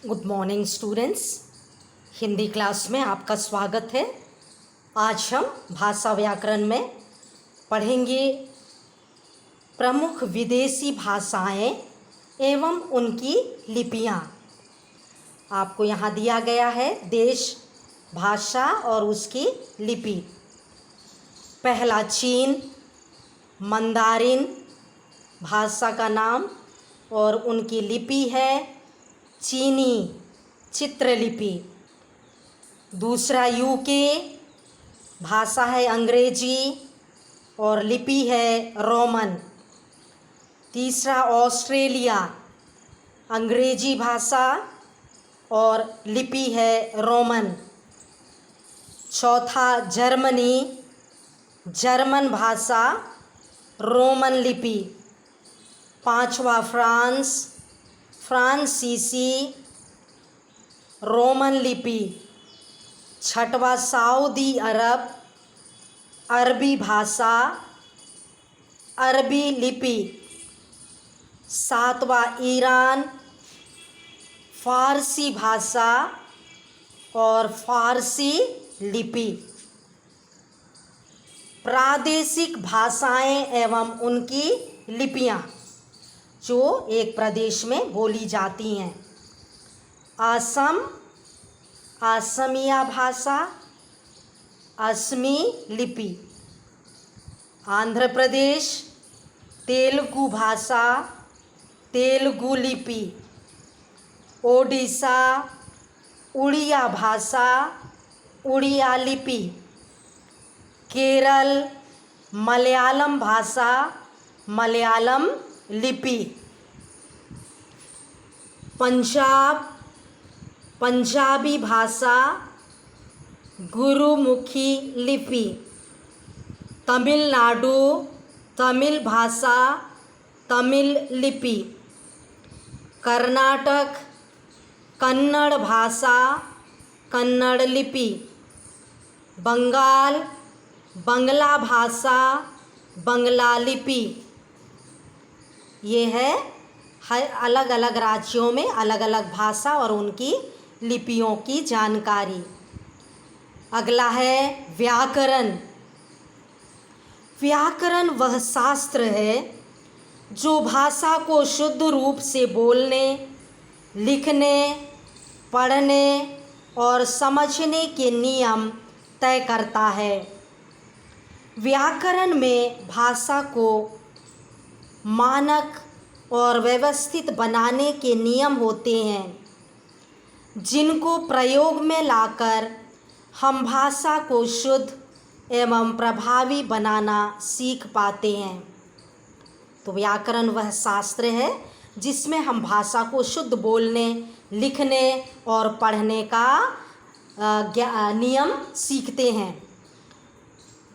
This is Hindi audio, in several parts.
Good morning students. Hindi class में आपका स्वागत है। आज हम भाषा व्याकरण में पढ़ेंगे प्रमुख विदेशी भाषाएं एवं उनकी लिपियां। आपको यहाँ दिया गया है देश, भाषा और उसकी लिपि। पहला चीन, मंदारिन भाषा का नाम और उनकी लिपि है चीनी चित्रलिपि। दूसरा यूके, भाषा है अंग्रेजी और लिपि है रोमन। तीसरा ऑस्ट्रेलिया, अंग्रेजी भाषा और लिपि है रोमन। चौथा जर्मनी, जर्मन भाषा, रोमन लिपि। पांचवा फ्रांस, फ्रांसीसी, रोमन लिपि। छठवा सऊदी अरब, अरबी भाषा, अरबी लिपि। सातवां ईरान, फारसी भाषा और फारसी लिपि। प्रादेशिक भाषाएं एवं उनकी लिपियां जो एक प्रदेश में बोली जाती हैं। असम, असमिया भाषा, असमी लिपि। आंध्र प्रदेश, तेलुगु भाषा, तेलुगु लिपि। ओडिशा, उड़िया भाषा, उड़िया लिपि। केरल, मलयालम भाषा, मलयालम लिपि। पंजाब, पंजाबी भाषा, गुरुमुखी लिपि। तमिलनाडु, तमिल भाषा, तमिल लिपि। कर्नाटक, कन्नड़ भाषा, कन्नड़ लिपि। बंगाल, बंगला भाषा, बंगला लिपि। ये है हर अलग अलग राज्यों में अलग अलग भाषा और उनकी लिपियों की जानकारी। अगला है व्याकरण। व्याकरण वह शास्त्र है जो भाषा को शुद्ध रूप से बोलने, लिखने, पढ़ने और समझने के नियम तय करता है। व्याकरण में भाषा को मानक और व्यवस्थित बनाने के नियम होते हैं जिनको प्रयोग में लाकर हम भाषा को शुद्ध एवं प्रभावी बनाना सीख पाते हैं। तो व्याकरण वह शास्त्र है जिसमें हम भाषा को शुद्ध बोलने, लिखने और पढ़ने का नियम सीखते हैं।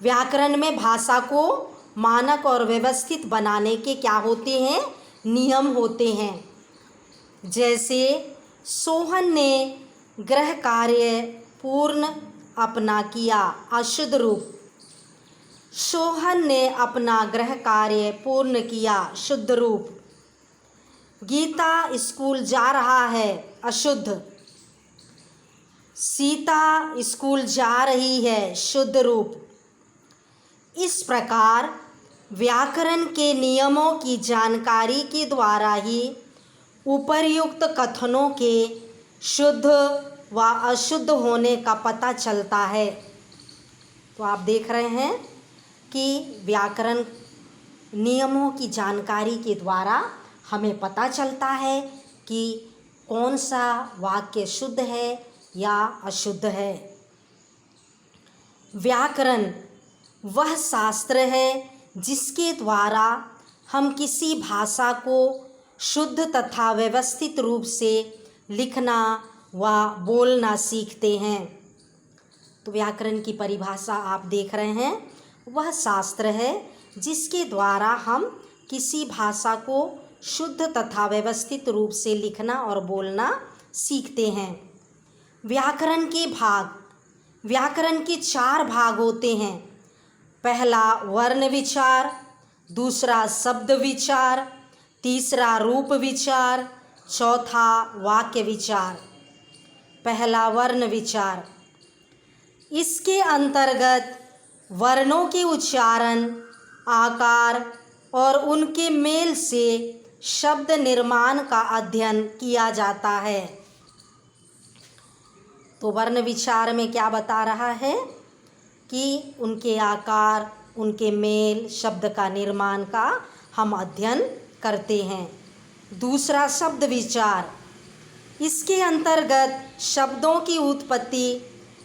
व्याकरण में भाषा को मानक और व्यवस्थित बनाने के क्या होते हैं? नियम होते हैं। जैसे सोहन ने गृह कार्य पूर्ण अपना किया, अशुद्ध रूप। सोहन ने अपना गृह कार्य पूर्ण किया, शुद्ध रूप। गीता स्कूल जा रहा है, अशुद्ध। सीता स्कूल जा रही है, शुद्ध रूप। इस प्रकार व्याकरण के नियमों की जानकारी के द्वारा ही उपर्युक्त कथनों के शुद्ध व अशुद्ध होने का पता चलता है। तो आप देख रहे हैं कि व्याकरण नियमों की जानकारी के द्वारा हमें पता चलता है कि कौन सा वाक्य शुद्ध है या अशुद्ध है। व्याकरण वह शास्त्र है जिसके द्वारा हम किसी भाषा को शुद्ध तथा व्यवस्थित रूप से लिखना व बोलना सीखते हैं। तो व्याकरण की परिभाषा आप देख रहे हैं, वह शास्त्र है जिसके द्वारा हम किसी भाषा को शुद्ध तथा व्यवस्थित रूप से लिखना और बोलना सीखते हैं। व्याकरण के भाग, व्याकरण के 4 भाग होते हैं। पहला वर्ण विचार, दूसरा शब्द विचार, तीसरा रूप विचार, चौथा वाक्य विचार। पहला वर्ण विचार। इसके अंतर्गत वर्णों के उच्चारण, आकार और उनके मेल से शब्द निर्माण का अध्ययन किया जाता है। तो वर्ण विचार में क्या बता रहा है कि उनके आकार, उनके मेल, शब्द का निर्माण का हम अध्ययन करते हैं। दूसरा शब्द विचार। इसके अंतर्गत शब्दों की उत्पत्ति,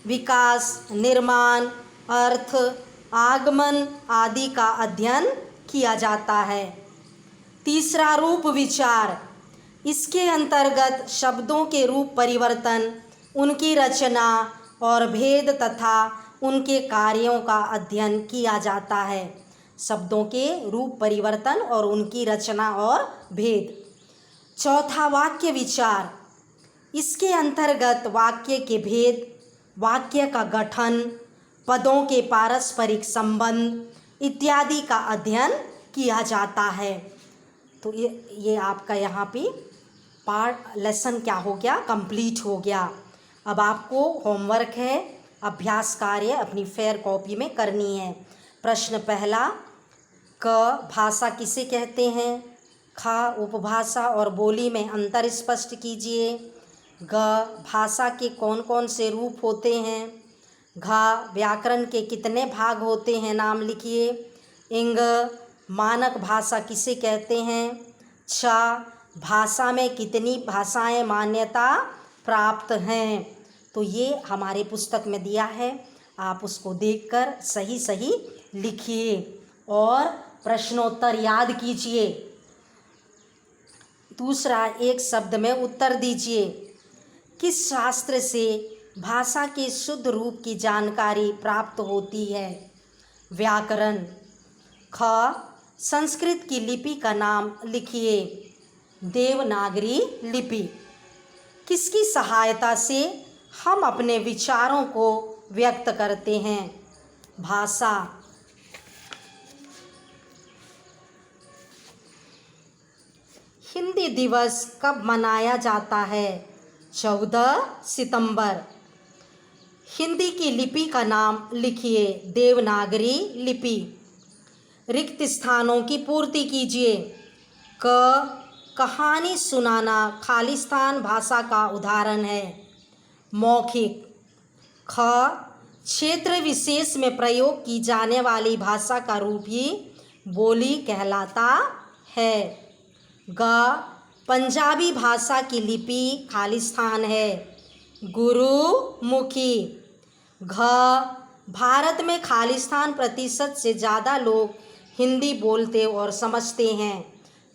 विकास, निर्माण, अर्थ, आगमन आदि का अध्ययन किया जाता है। तीसरा रूप विचार। इसके अंतर्गत शब्दों के रूप परिवर्तन, उनकी रचना और भेद तथा उनके कार्यों का अध्ययन किया जाता है। शब्दों के रूप परिवर्तन और उनकी रचना और भेद। चौथा वाक्य विचार। इसके अंतर्गत वाक्य के भेद, वाक्य का गठन, पदों के पारस्परिक संबंध इत्यादि का अध्ययन किया जाता है। तो ये आपका यहाँ पे पार्ट लेसन क्या हो गया, कंप्लीट हो गया। अब आपको होमवर्क है, अभ्यास कार्य अपनी फेयर कॉपी में करनी है। प्रश्न पहला, क भाषा किसे कहते हैं? ख उपभाषा और बोली में अंतर स्पष्ट कीजिए। ग भाषा के कौन कौन से रूप होते हैं? घ व्याकरण के कितने भाग होते हैं, नाम लिखिए। इंग मानक भाषा किसे कहते हैं? छ भाषा में कितनी भाषाएं मान्यता प्राप्त हैं? तो ये हमारे पुस्तक में दिया है, आप उसको देखकर सही सही लिखिए और प्रश्नोत्तर याद कीजिए। दूसरा, एक शब्द में उत्तर दीजिए। किस शास्त्र से भाषा के शुद्ध रूप की जानकारी प्राप्त होती है? व्याकरण। ख संस्कृत की लिपि का नाम लिखिए। देवनागरी लिपि। किसकी सहायता से हम अपने विचारों को व्यक्त करते हैं? भाषा। हिंदी दिवस कब मनाया जाता है? 14 सितंबर। हिंदी की लिपि का नाम लिखिए। देवनागरी लिपि। रिक्त स्थानों की पूर्ति कीजिए। क कहानी सुनाना खालिस्तान भाषा का उदाहरण है। मौखिक। ख क्षेत्र विशेष में प्रयोग की जाने वाली भाषा का रूप ही बोली कहलाता है। ग पंजाबी भाषा की लिपि खालिस्तान है, गुरुमुखी। घ भारत में खालिस्तान प्रतिशत से ज़्यादा लोग हिंदी बोलते और समझते हैं।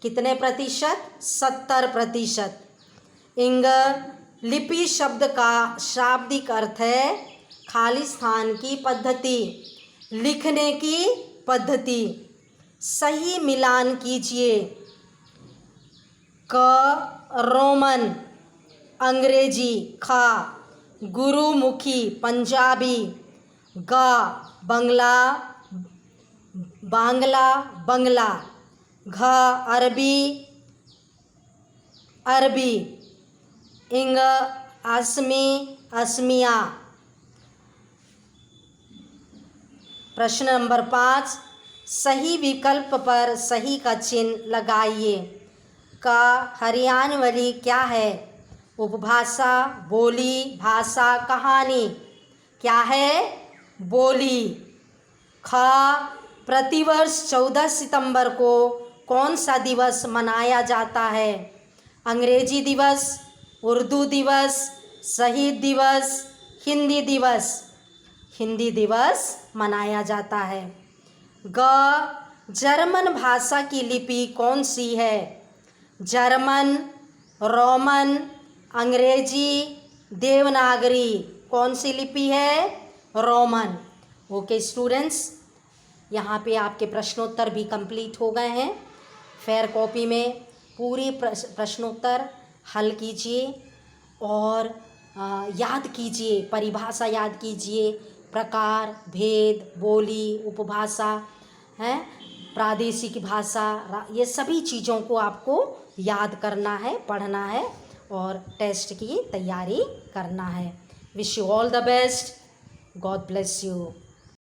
कितने प्रतिशत? 70%। इंग लिपि शब्द का शाब्दिक अर्थ है खालिस्तान की पद्धति, लिखने की पद्धति। सही मिलान कीजिए। क रोमन अंग्रेजी, ख गुरुमुखी पंजाबी, ग बंगला बंगला, घ अरबी अरबी, इंग असमिया। प्रश्न नंबर 5, सही विकल्प पर सही का चिन्ह लगाइए। का हरियाणवी क्या है? उपभाषा, बोली, भाषा, कहानी। क्या है? बोली। ख प्रतिवर्ष 14 सितंबर को कौन सा दिवस मनाया जाता है? अंग्रेजी दिवस, उर्दू दिवस, शहीद दिवस, हिंदी दिवस। हिंदी दिवस मनाया जाता है। ग जर्मन भाषा की लिपि कौन सी है? जर्मन, रोमन, अंग्रेजी, देवनागरी। कौन सी लिपि है? रोमन। ओके स्टूडेंट्स, यहाँ पे आपके प्रश्नोत्तर भी कंप्लीट हो गए हैं। फेयर कॉपी में पूरी प्रश्नोत्तर हल कीजिए और याद कीजिए, परिभाषा याद कीजिए, प्रकार, भेद, बोली, उपभाषा हैं, प्रादेशिक भाषा, ये सभी चीज़ों को आपको याद करना है, पढ़ना है और टेस्ट की तैयारी करना है। Wish you all the best. God bless you.